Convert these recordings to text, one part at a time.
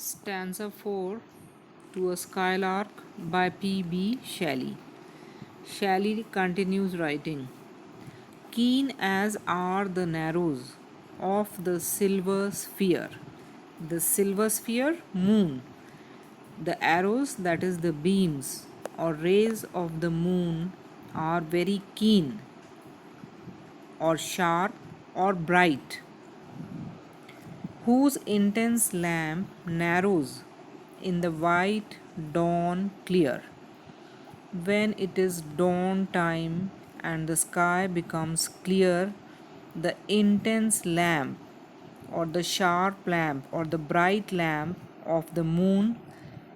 Stanza 4 to a Skylark by P.B. Shelley. Shelley continues writing. Keen as are the narrows of the silver sphere. The silver sphere, moon. The arrows, that is, the beams or rays of the moon, are very keen or sharp or bright, whose intense lamp narrows in the white dawn clear. When it is dawn time and the sky becomes clear, the intense lamp or the sharp lamp or the bright lamp of the moon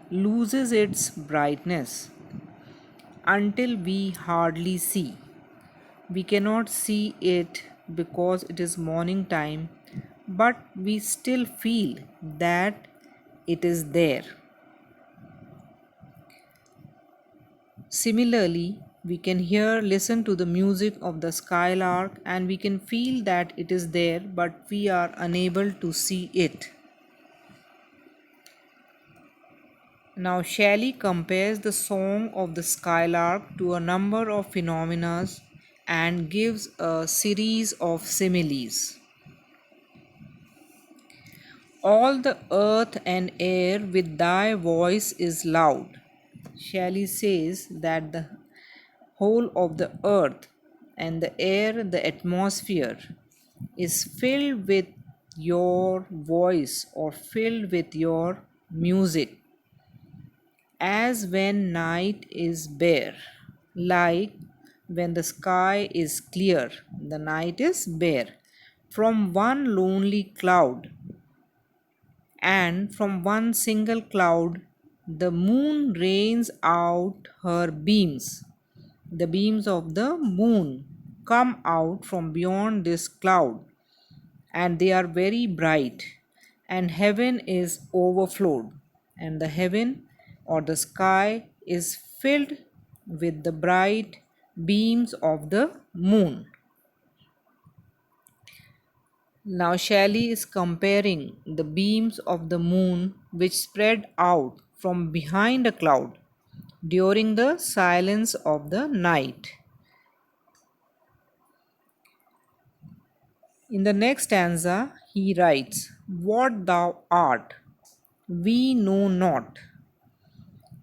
loses its brightness until we hardly see. We cannot see it because it is morning time, but we still feel that it is there. Similarly, we can listen to the music of the skylark, and we can feel that it is there, but we are unable to see it. Now, Shelley compares the song of the skylark to a number of phenomena and gives a series of similes. All the earth and air with thy voice is loud. Shelley says that the whole of the earth and the air, the atmosphere, is filled with your voice or filled with your music, as when night is bare, like when the sky is clear, the night is bare. From one lonely cloud and from one single cloud, the moon rains out her beams. The beams of the moon come out from beyond this cloud, and they are very bright, and heaven is overflowed, and the heaven or the sky is filled with the bright beams of the moon. Now, Shelley is comparing the beams of the moon which spread out from behind a cloud during the silence of the night. In the next stanza, he writes, What thou art, we know not.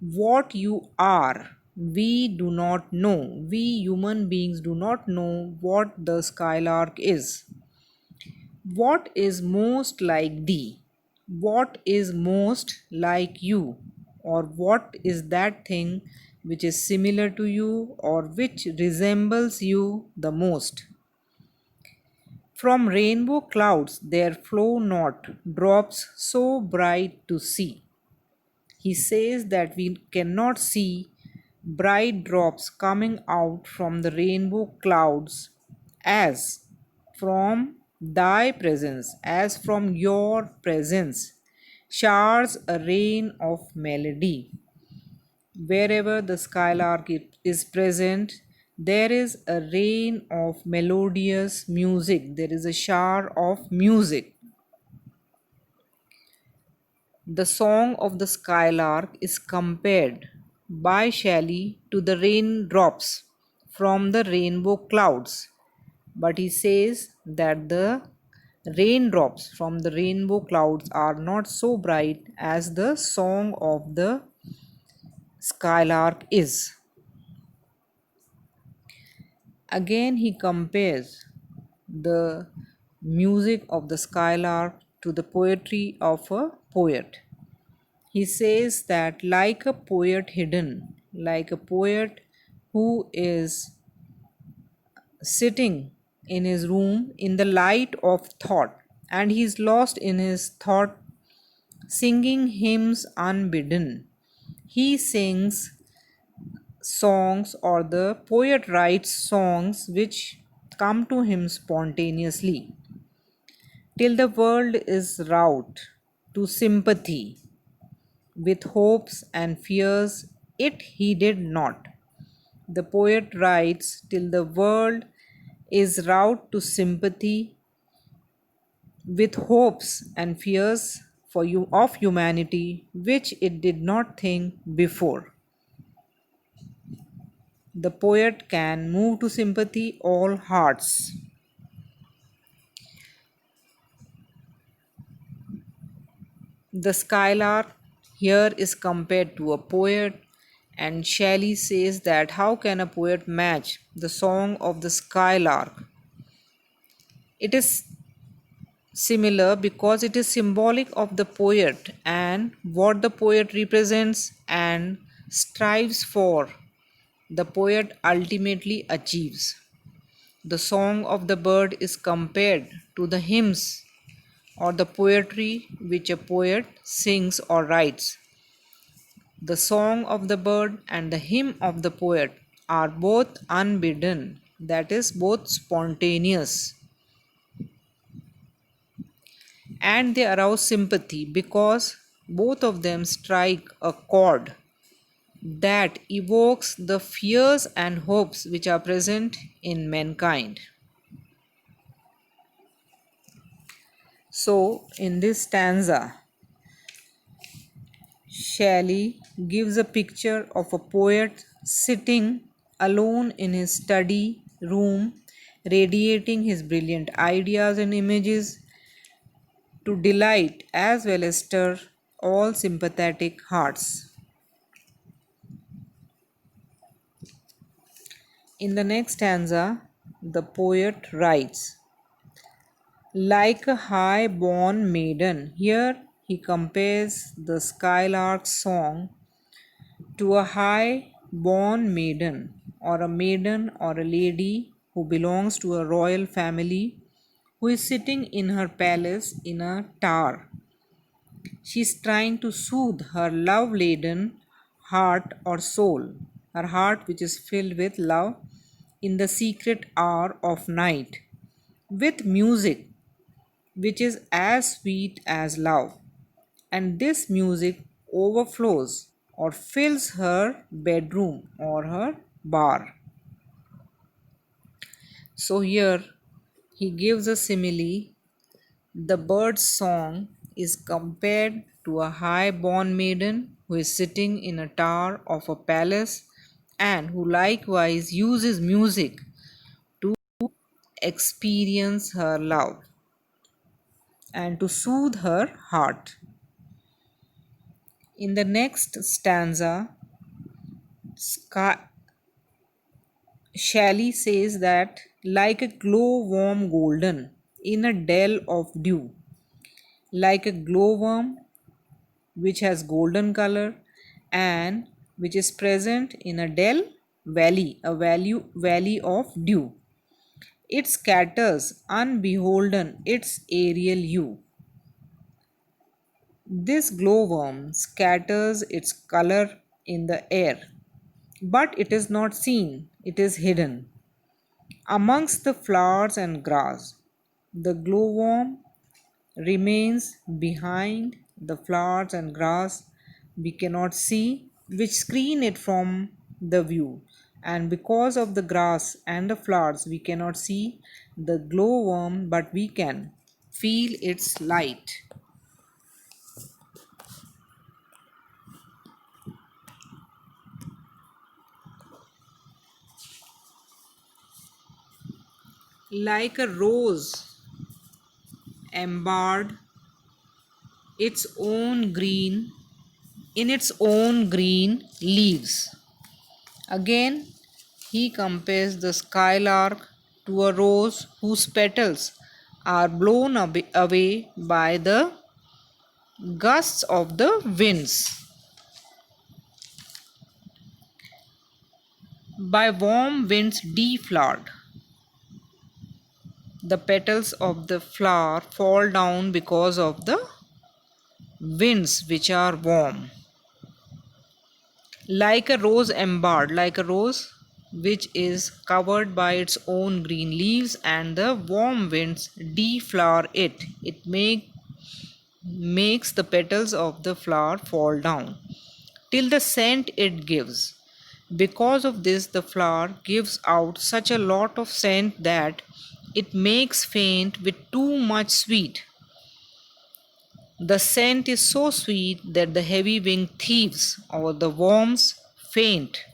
What you are, we do not know. We human beings do not know what the skylark is. What is most like thee? What is most like you? Or what is that thing which is similar to you or which resembles you the most? From rainbow clouds there flow not drops so bright to see. He says that we cannot see bright drops coming out from the rainbow clouds as from thy presence, as from your presence, showers a rain of melody. Wherever the skylark is present, there is a rain of melodious music, there is a shower of music. The song of the skylark is compared by Shelley to the raindrops from the rainbow clouds, but he says that the raindrops from the rainbow clouds are not so bright as the song of the skylark is. Again, he compares the music of the skylark to the poetry of a poet. He says that, like a poet hidden, like a poet who is sitting in his room in the light of thought, and he is lost in his thought, singing hymns unbidden. He sings songs, or the poet writes songs which come to him spontaneously, till the world is wrought to sympathy with hopes and fears it heeded not. The poet writes till the world is wrought to sympathy with hopes and fears of humanity which it did not think before. The poet can move to sympathy all hearts. The skylark here is compared to a poet, and Shelley says that how can a poet match the song of the skylark? It is similar because it is symbolic of the poet and what the poet represents and strives for, the poet ultimately achieves. The song of the bird is compared to the hymns or the poetry which a poet sings or writes. The song of the bird and the hymn of the poet are both unbidden, that is, both spontaneous, and they arouse sympathy because both of them strike a chord that evokes the fears and hopes which are present in mankind. So, in this stanza, Shelley gives a picture of a poet sitting alone in his study room, radiating his brilliant ideas and images to delight as well as stir all sympathetic hearts. In the next stanza, the poet writes, like a high born maiden. Here he compares the skylark's song to a high born maiden or a lady who belongs to a royal family who is sitting in her palace in a tower. She is trying to soothe her love laden heart or soul, her heart which is filled with love in the secret hour of night, with music which is as sweet as love. And this music overflows or fills her bedroom or her bar. So here he gives a simile. The bird's song is compared to a high born maiden who is sitting in a tower of a palace and who likewise uses music to experience her love and to soothe her heart. In the next stanza, Shelley says that like a glowworm golden in a dell of dew, like a glowworm which has golden color and which is present in a dell valley, valley of dew. It scatters unbeholden its aerial hue. This glowworm scatters its color in the air, but it is not seen, it is hidden. Amongst the flowers and grass, the glowworm remains behind the flowers and grass we cannot see, which screen it from the view. And because of the grass and the flowers, we cannot see the glowworm, but we can feel its light. Like a rose embarred its own green in its own green leaves. Again, he compares the skylark to a rose whose petals are blown away by the gusts of the winds, by warm winds deflowered. The petals of the flower fall down because of the winds which are warm. Like a rose embarred, like a rose which is covered by its own green leaves, and the warm winds deflower it. It makes the petals of the flower fall down till the scent it gives. Because of this, the flower gives out such a lot of scent that it makes faint with too much sweet. The scent is so sweet that the heavy winged thieves or the worms faint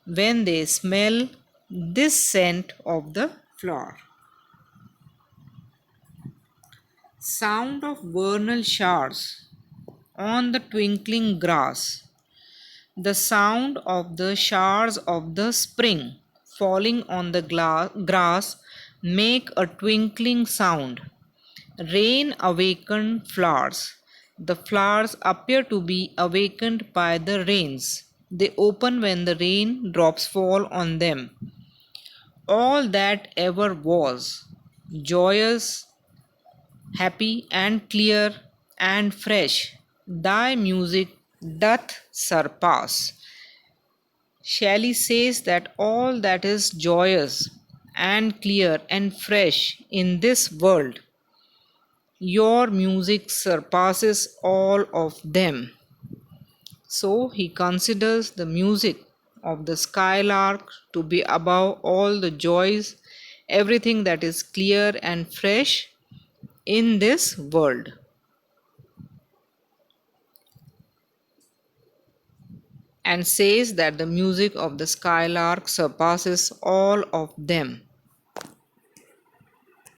when they smell this scent of the flower. Sound of vernal showers on the twinkling grass. The sound of the showers of the spring falling on the grass make a twinkling sound. Rain awakened flowers. The flowers appear to be awakened by the rains. They open when the rain drops fall on them. All that ever was, joyous, happy, and clear and fresh, thy music doth surpass. Shelley says that all that is joyous and clear and fresh in this world, your music surpasses all of them. So he considers the music of the skylark to be above all the joys, everything that is clear and fresh in this world. And says that the music of the skylark surpasses all of them.